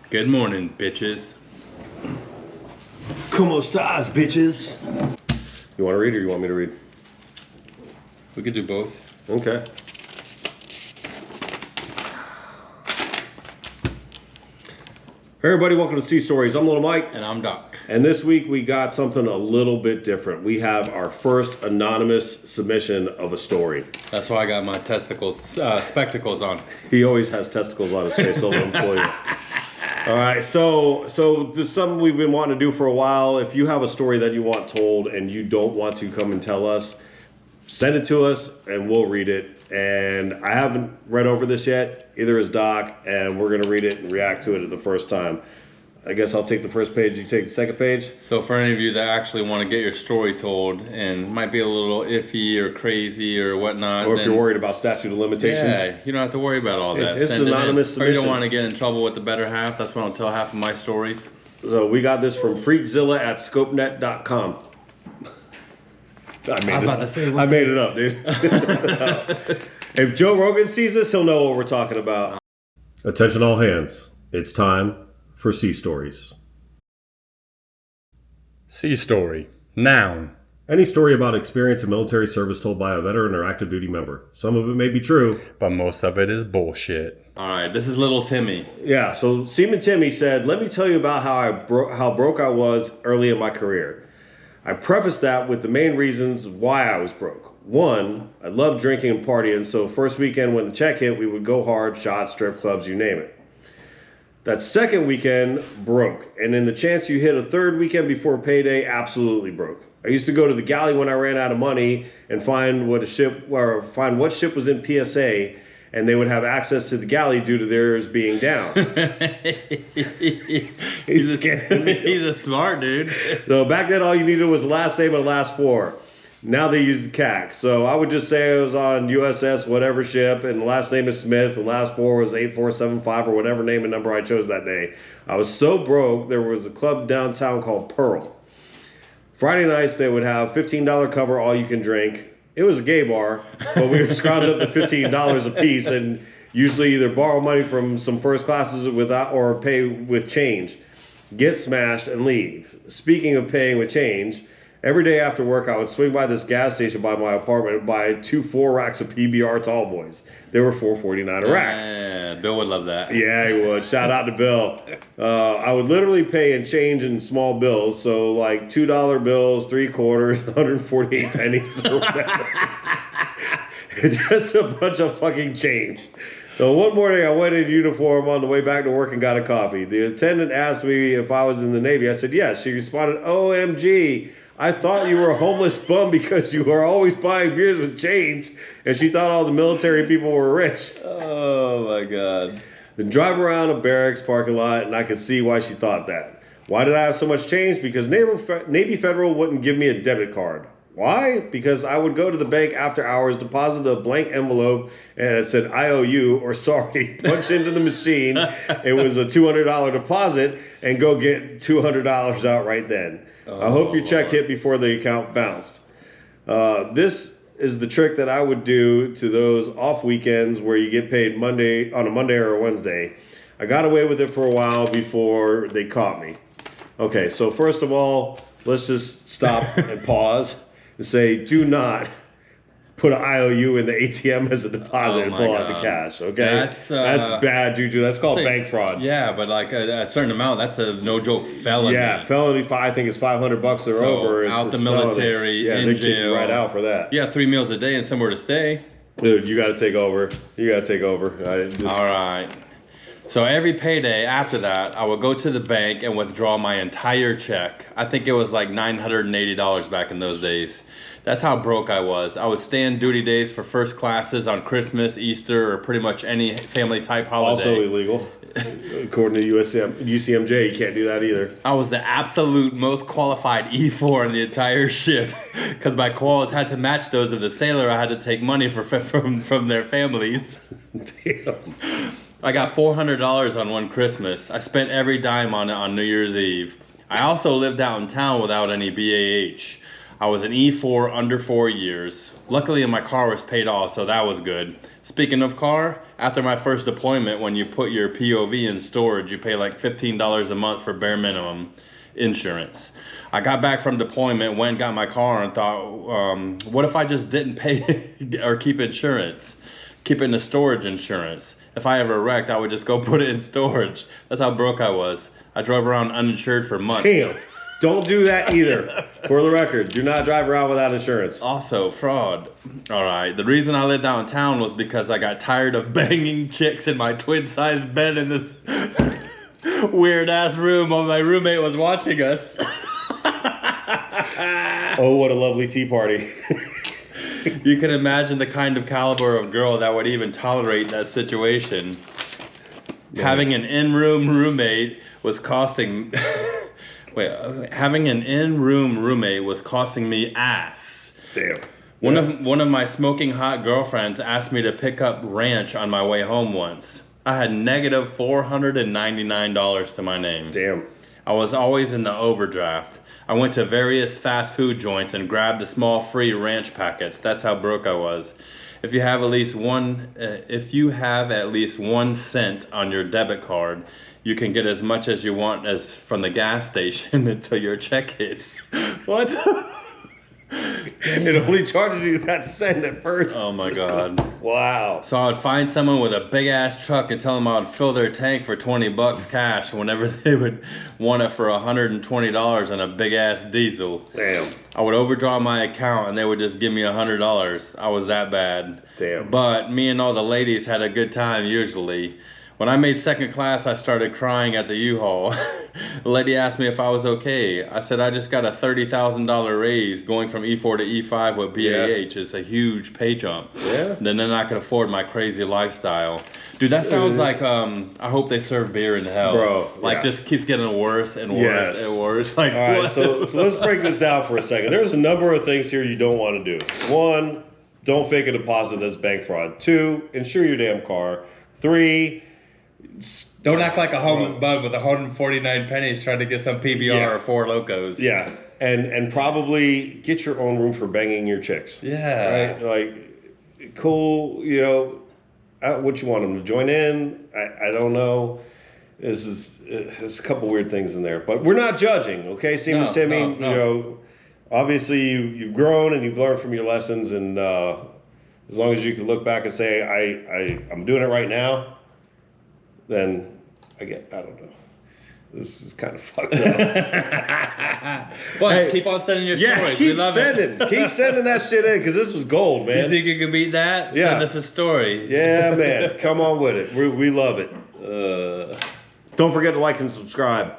Good morning, bitches. Como estás, bitches? You want to read or you want me to read? We could do both. Okay. Hey everybody, welcome to Sea Stories. I'm Little Mike. And I'm Doc. And this week we got something a little bit different. We have our first anonymous submission of a story. That's why I got my spectacles on. He always has testicles on his face, don't let him fool you. All right, so this is something we've been wanting to do for a while. If you have a story that you want told and you don't want to come and tell us, send it to us and we'll read it. And I haven't read over this yet, either has Doc, and we're going to read it and react to it at the first time. I guess I'll take the first page, you take the second page. So for any of you that actually want to get your story told and might be a little iffy or crazy or whatnot. Or if you're worried about statute of limitations. Yeah, you don't have to worry about all that. It's an anonymous submission. Or you don't want to get in trouble with the better half. That's when I'll tell half of my stories. So we got this from Freakzilla at scopenet.com. I made it up, dude. If Joe Rogan sees this, he'll know what we're talking about. Attention all hands. It's time for Sea Stories. Sea story. Noun. Any story about experience in military service told by a veteran or active duty member. Some of it may be true, but most of it is bullshit. All right, this is little Timmy. Yeah, so Seaman Timmy said, let me tell you about how broke I was early in my career. I prefaced that with the main reasons why I was broke. One, I loved drinking and partying, so first weekend when the check hit, we would go hard, shots, strip clubs, you name it. That second weekend, broke. And in the chance you hit a third weekend before payday, absolutely broke. I used to go to the galley when I ran out of money and find what ship was in PSA, and they would have access to the galley due to theirs being down. He's a smart dude. So back then, all you needed was the last name and the last four. Now they use the CAC. So I would just say I was on USS whatever ship, and the last name is Smith, and the last four was 8475 or whatever name and number I chose that day. I was so broke, there was a club downtown called Pearl. Friday nights, they would have $15 cover all you can drink. It was a gay bar, but we would scrounge up to $15 a piece and usually either borrow money from some first classes or pay with change, get smashed, and leave. Speaking of paying with change, every day after work, I would swing by this gas station by my apartment and buy 2 4-racks of PBR Tall Boys. They were $4.49 a rack. Yeah, Bill would love that. Yeah, he would. Shout out to Bill. I would literally pay in change in small bills, so like $2 bills, 3 quarters, 148 pennies, or whatever. Just a bunch of fucking change. So one morning I went in uniform on the way back to work and got a coffee. The attendant asked me if I was in the Navy. I said yes. She responded, OMG. I thought you were a homeless bum because you were always buying beers with change, and she thought all the military people were rich. Oh my God. Then drive around a barracks parking lot, and I could see why she thought that. Why did I have so much change? Because Navy Federal wouldn't give me a debit card. Why? Because I would go to the bank after hours, deposit a blank envelope, and it said IOU or sorry, punch into the machine. It was a $200 deposit, and go get $200 out right then. I hope your check hit before the account bounced. This is the trick that I would do to those off weekends where you get paid on a Monday or a Wednesday. I got away with it for a while before they caught me. Okay, so first of all, let's just stop and pause and say, do not put an IOU in the ATM as a deposit and pull out the cash, okay? That's bad juju. That's called bank fraud. Yeah, but like a certain amount, that's a no-joke felony. Yeah, felony, I think it's $500 or over. Out the military, in they jail. kick you right out for that. Yeah, 3 meals a day and somewhere to stay. Dude, you got to take over. All right. So every payday after that, I would go to the bank and withdraw my entire check. I think it was like $980 back in those days. That's how broke I was. I would stay in duty days for first classes on Christmas, Easter, or pretty much any family type holiday. Also illegal. According to UCMJ, you can't do that either. I was the absolute most qualified E4 in the entire ship because my quals had to match those of the sailor I had to take money from their families. Damn. I got $400 on one Christmas. I spent every dime on it on New Year's Eve. I also lived out in town without any BAH. I was an E4 under 4 years. Luckily, my car was paid off, so that was good. Speaking of car, after my first deployment, when you put your POV in storage, you pay like $15 a month for bare minimum insurance. I got back from deployment, went and got my car, and thought, what if I just didn't pay or keep insurance? Keep it in the storage insurance. If I ever wrecked, I would just go put it in storage. That's how broke I was. I drove around uninsured for months. Damn. Don't do that either. For the record, do not drive around without insurance. Also, fraud. All right. The reason I lived downtown was because I got tired of banging chicks in my twin-size bed in this weird-ass room while my roommate was watching us. Oh, what a lovely tea party. You can imagine the kind of caliber of girl that would even tolerate that situation. Yeah. Having an in-room roommate was costing... having an in-room roommate was costing me ass. Damn. One of my smoking hot girlfriends asked me to pick up ranch on my way home once. I had negative $499 to my name. Damn. I was always in the overdraft. I went to various fast food joints and grabbed the small free ranch packets. That's how broke I was. If you have at least 1 cent on your debit card, you can get as much as you want as from the gas station until your check hits. What? It only charges you that cent at first. Oh my God. Wow. So I would find someone with a big ass truck and tell them I would fill their tank for $20 cash whenever they would want it for $120 on a big ass diesel. Damn. I would overdraw my account and they would just give me $100. I was that bad. Damn. But me and all the ladies had a good time usually. When I made second class, I started crying at the U-Haul. The lady asked me if I was okay. I said I just got a $30,000 raise going from E4 to E5 with BAH. Yeah. It's a huge pay jump. Yeah. Then I could afford my crazy lifestyle. Dude, that sounds like I hope they serve beer in hell. Bro, like just keeps getting worse and worse and worse. Like, all right, so let's break this down for a second. There's a number of things here you don't want to do. 1, don't fake a deposit that's bank fraud. 2, insure your damn car. 3, don't act like a homeless bum with 149 pennies trying to get some PBR or 4 Locos. Yeah, and probably get your own room for banging your chicks. Yeah. Right? Like, cool, what you want them to join in? I don't know. There's a couple weird things in there. But we're not judging, okay, Seaman Timmy? No. Obviously you've grown and you've learned from your lessons, and as long as you can look back and say, I'm doing it right now, then I don't know. This is kind of fucked up. Well, hey, keep on sending your stories. Keep sending that shit in, because this was gold, man. You think you can beat that? Yeah. Send us a story. Yeah, man. Come on with it. We love it. Don't forget to like and subscribe.